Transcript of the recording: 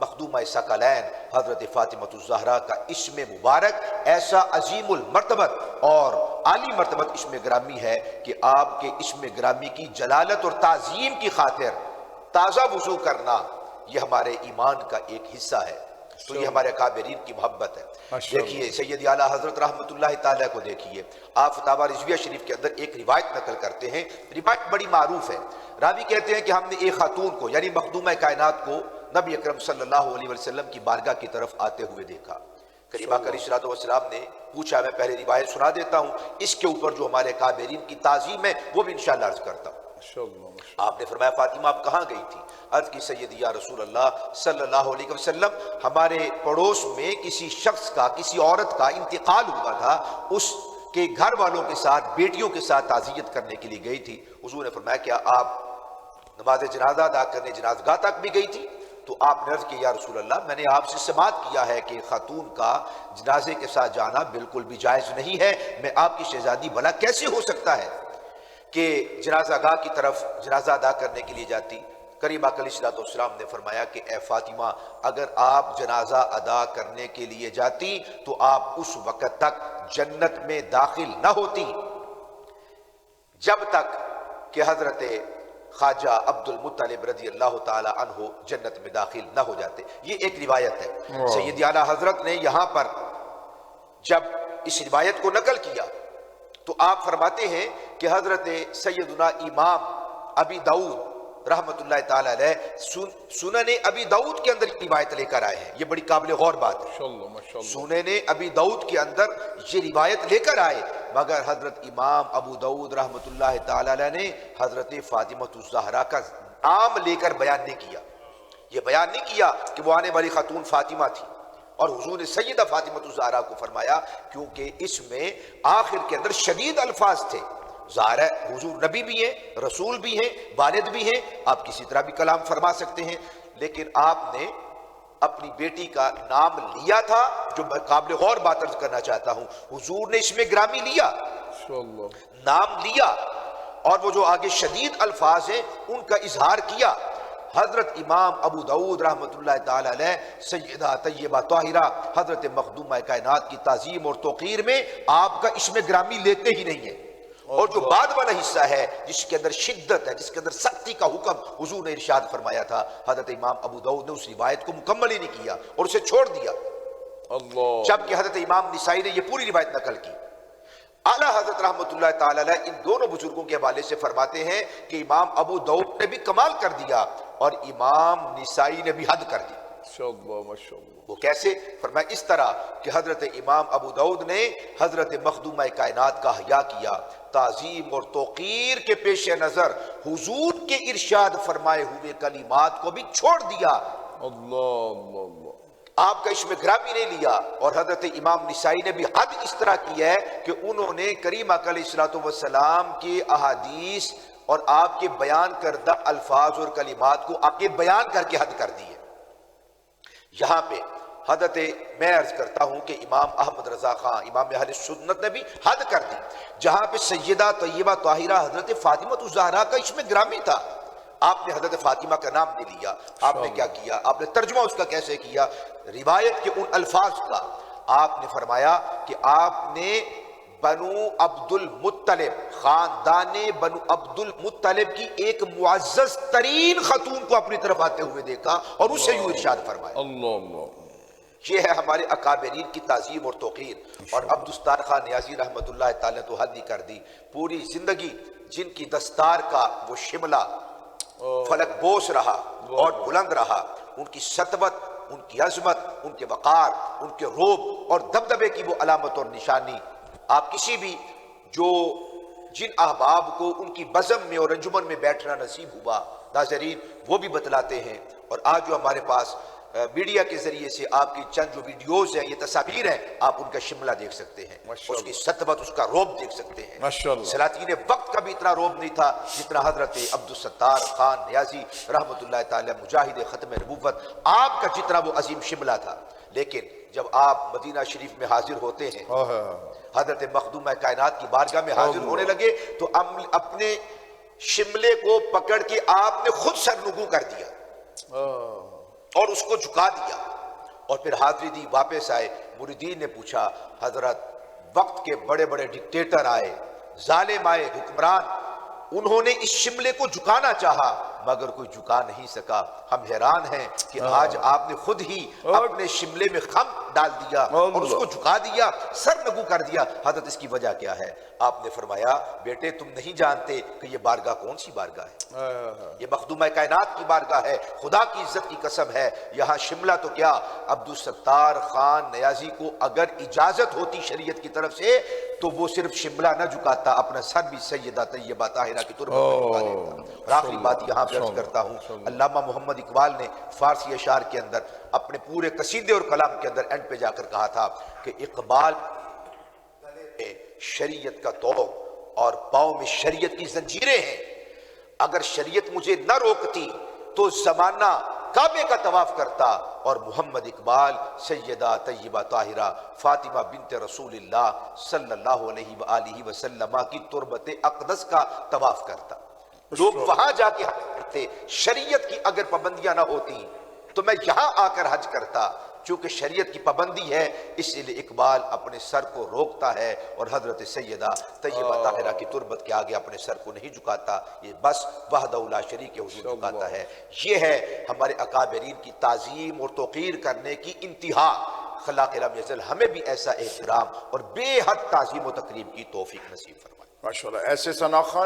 مخدومہ ثقلین حضرت فاطمۃ الزہرا کا اسم مبارک ایسا عظیم المرتبت اور عالی مرتبت اسم گرامی ہے کہ آپ کے اسم گرامی کی جلالت اور تعظیم کی خاطر تازہ وضو کرنا یہ ہمارے ایمان کا ایک حصہ ہے، تو یہ ہمارے اکابرین کی محبت ہے۔ دیکھیے سید اعلیٰ حضرت رحمۃ اللہ تعالیٰ کو دیکھیے، آپ فتاویٰ رضویہ شریف کے اندر ایک روایت نقل کرتے ہیں، روایت بڑی معروف ہے۔ راوی کہتے ہیں کہ ہم نے ایک خاتون کو یعنی مخدومہ کائنات کو نبی اکرم صلی اللہ علیہ وسلم کی بارگاہ کی طرف آتے ہوئے دیکھا۔ کریم آقا علیہ الصلوۃ والسلام نے پوچھا، میں پہلے روایت سنا دیتا ہوں، اس کے اوپر جو ہمارے اکابرین کی تعظیم ہے وہ بھی انشاءاللہ عرض کرتا ہوں۔ آپ نے فرمایا فاطمہ آپ کہاں گئی تھی؟ عرض کی سیدی یا رسول اللہ صلی اللہ علیہ وسلم، ہمارے پڑوس میں کسی شخص کا، کسی عورت کا انتقال ہوا تھا، اس کے گھر والوں کے ساتھ، بیٹیوں کے ساتھ تعزیت کرنے کے لیے گئی تھی۔ حضور نے فرمایا کیا آپ نماز جنازہ ادا کرنے جنازہ گاہ تک بھی گئی تھی؟ تو آپ نے عرض کی یا رسول اللہ میں نے آپ سے سماعت کیا ہے کہ خاتون کا جنازے کے ساتھ جانا بالکل بھی جائز نہیں ہے، میں آپ کی شہزادی بھلا کیسے ہو سکتا ہے کہ جنازہ گاہ کی طرف جنازہ ادا کرنے کے لیے جاتی؟ کریم آقا علیہ السلام نے فرمایا کہ اے فاطمہ اگر آپ جنازہ ادا کرنے کے لیے جاتی تو آپ اس وقت تک جنت میں داخل نہ ہوتی جب تک کہ حضرت خواجہ عبد المطلب رضی اللہ تعالی عنہ جنت میں داخل نہ ہو جاتے۔ یہ ایک روایت ہے۔ سید اعلیٰ حضرت نے یہاں پر جب اس روایت کو نقل کیا تو آپ فرماتے ہیں کہ حضرت سیدنا امام ابی داؤد رحمت اللہ تعالی علیہ سنن ابی داؤد کے اندر روایت لے کر آئے ہیں، یہ بڑی قابل غور بات ہے۔ سنن ابی داؤد کے اندر یہ روایت لے کر آئے، مگر حضرت امام ابو داؤد رحمت اللہ تعالی علیہ نے حضرت فاطمۃ الزہرا کا نام لے کر بیان نہیں کیا۔ یہ بیان نہیں کیا کہ وہ آنے والی خاتون فاطمہ تھی، اور حضور نے سیدہ فاطمۃ الزہرا کو فرمایا کیونکہ اس میں آخر کے اندر شدید الفاظ تھے۔ ظاہر ہے حضور نبی بھی ہیں، رسول بھی ہیں، والد بھی ہیں، آپ کسی طرح بھی کلام فرما سکتے ہیں، لیکن آپ نے اپنی بیٹی کا نام لیا تھا، جو میں قابل غور بات عرض کرنا چاہتا ہوں، حضور نے اس میں گرامی لیا، نام لیا، اور وہ جو آگے شدید الفاظ ہیں ان کا اظہار کیا۔ حضرت امام ابو داؤد رحمت اللہ تعالی علیہ سیدہ طیبہ طاہرہ حضرت مخدومہ کائنات کی تعظیم اور توقیر میں آپ کا اسم گرامی لیتے ہی نہیں ہے، اور جو بعد والا حصہ ہے جس کے اندر شدت ہے، جس کے اندر سختی کا حکم حضور نے ارشاد فرمایا تھا، حضرت امام ابو داؤد نے اس روایت کو مکمل ہی نہیں کیا اور اسے چھوڑ دیا، جبکہ حضرت امام نسائی نے یہ پوری روایت نقل کی۔ اعلیٰ حضرت رحمت اللہ تعالی علیہ ان دونوں بزرگوں کے حوالے سے فرماتے ہیں کہ امام ابو داؤد نے بھی کمال کر دیا اور امام نسائی نے بھی حد کر دی۔ وہ کیسے؟ فرمایا اس طرح کہ حضرت امام ابو داؤد نے حضرت مخدومہ کائنات کا حیا کیا، تعظیم اور توقیر کے پیش نظر حضور کے ارشاد فرمائے ہوئے کلمات کو بھی چھوڑ دیا، آپ کا اسم گرامی نہیں لیا، اور حضرت امام نسائی نے بھی حد اس طرح کی ہے کہ انہوں نے کریم آقا علیہ الصلوۃ والسلام کی احادیث اور آپ کے بیان کردہ الفاظ اور کلمات کو آگے بیان کر کے حد کر دی ہے۔ یہاں پہ حضرت میں عرض کرتا ہوں کہ امام احمد رضا خان امام اہل سنت نے بھی حد کر دی، جہاں پہ سیدہ طیبہ طاہرہ حضرت فاطمۃ الزہرا کا اسم گرامی تھا، آپ نے حضرت فاطمہ کا نام نہیں لیا، آپ نے کیا کیا؟ آپ نے ترجمہ اس کا کیسے کیا؟ روایت کے ان الفاظ کا آپ نے فرمایا کہ آپ نے بنو عبد المطلب، خاندان بنو عبد المطلب کی ایک معزز ترین خاتون کو اپنی طرف آتے ہوئے دیکھا اور اسے یوں ارشاد فرمایا۔ یہ ہے ہمارے اکابرین کی تعظیم اور توقیر۔ اور عبدالستار خان نیازی رحمت اللہ تعالیٰ تو حد ہی کر دی، پوری زندگی جن کی دستار کا وہ شملہ فلک بوس رہا اور بلند رہا، ان کی سطوت، ان کی عظمت، ان کے وقار، ان کے روب اور دبدبے کی وہ علامت اور نشانی، آپ کسی بھی جو جن احباب کو ان کی بزم میں اور انجمن میں بیٹھنا نصیب ہوا ناظرین وہ بھی بتلاتے ہیں۔ اور آج جو ہمارے پاس میڈیا کے ذریعے سے آپ کی چند جو ویڈیوز ہیں، یہ تصاویر ہیں، آپ ان کا شملہ دیکھ سکتے ہیں، اس کی سطوت، اس کا روب دیکھ سکتے ہیں۔ سلاطین وقت کا بھی اتنا روب نہیں تھا جتنا حضرت عبدالستار خان نیازی رحمت اللہ تعالی مجاہد ختم نبوت آپ کا جتنا وہ عظیم شملہ تھا۔ لیکن جب آپ مدینہ شریف میں حاضر ہوتے ہیں، حضرت مخدومہ کائنات کی بارگاہ میں حاضر ہونے لگے تو اپنے شملے کو پکڑ کے آپ نے خود سرنگوں کر دیا، اور اس کو جھکا دیا اور پھر حاضری دی، واپس آئے۔ مریدین نے پوچھا حضرت وقت کے بڑے بڑے ڈکٹیٹر آئے، ظالم آئے، حکمران، انہوں نے اس شملے کو جھکانا چاہا مگر کوئی جھکا نہیں سکا۔ ہم حیران ہیں کہ آج آپ نے خود ہی اپنے شملے میں خم ڈال دیا اور اس کو جھکا دیا، سر نگو کر دیا۔ حضرت اس کی وجہ کیا ہے؟ آپ نے فرمایا بیٹے تم نہیں جانتے کہ یہ بارگاہ کون سی بارگاہ ہے، یہ مخدومہ کائنات کی بارگاہ ہے، خدا کی عزت کی قسم ہے۔ یہاں شملہ تو کیا، عبدالستار خان نیازی کو اگر اجازت ہوتی شریعت کی طرف سے تو وہ صرف شملہ نہ جھکاتا، اپنا سر بھی سیدہ طیبہ طاہرہ کی تربت پر جھکا دیتا۔ اور آخری بات یہاں پہ عرض کرتا ہوں، علامہ محمد اقبال نے فارسی اشعار کے اندر اپنے پورے قصیدے اور کلام کے اندر اینڈ پہ جا کر کہا تھا کہ اقبال میں شریعت کا توق اور پاؤں میں شریعت کی زنجیریں ہیں، اگر شریعت مجھے نہ روکتی تو زمانہ کعبے کا طواف کرتا اور محمد اقبال سیدہ طیبہ طاہرہ فاطمہ بنت رسول اللہ صلی اللہ علیہ وآلہ وسلم کی تربت اقدس کا طواف کرتا۔ لوگ وہاں جا کے حج کرتے، شریعت کی اگر پابندیاں نہ ہوتی تو میں یہاں آ کر حج کرتا، چونکہ شریعت کی پابندی ہے اس لیے اقبال اپنے سر کو روکتا ہے اور حضرت سیدہ طیبہ طاہرہ کی تربت کے آگے اپنے سر کو نہیں جھکاتا، یہ بس وحدہ لا شریک کے حضور جھکاتا ہے۔ یہ ہے ہمارے اکابرین کی تعظیم اور توقیر کرنے کی انتہا۔ خلاق رب یزل ہمیں بھی ایسا احترام اور بے حد تعظیم و تکریم کی توفیق نصیب فرمائے۔ ماشاءاللہ، ایسے ثنا خان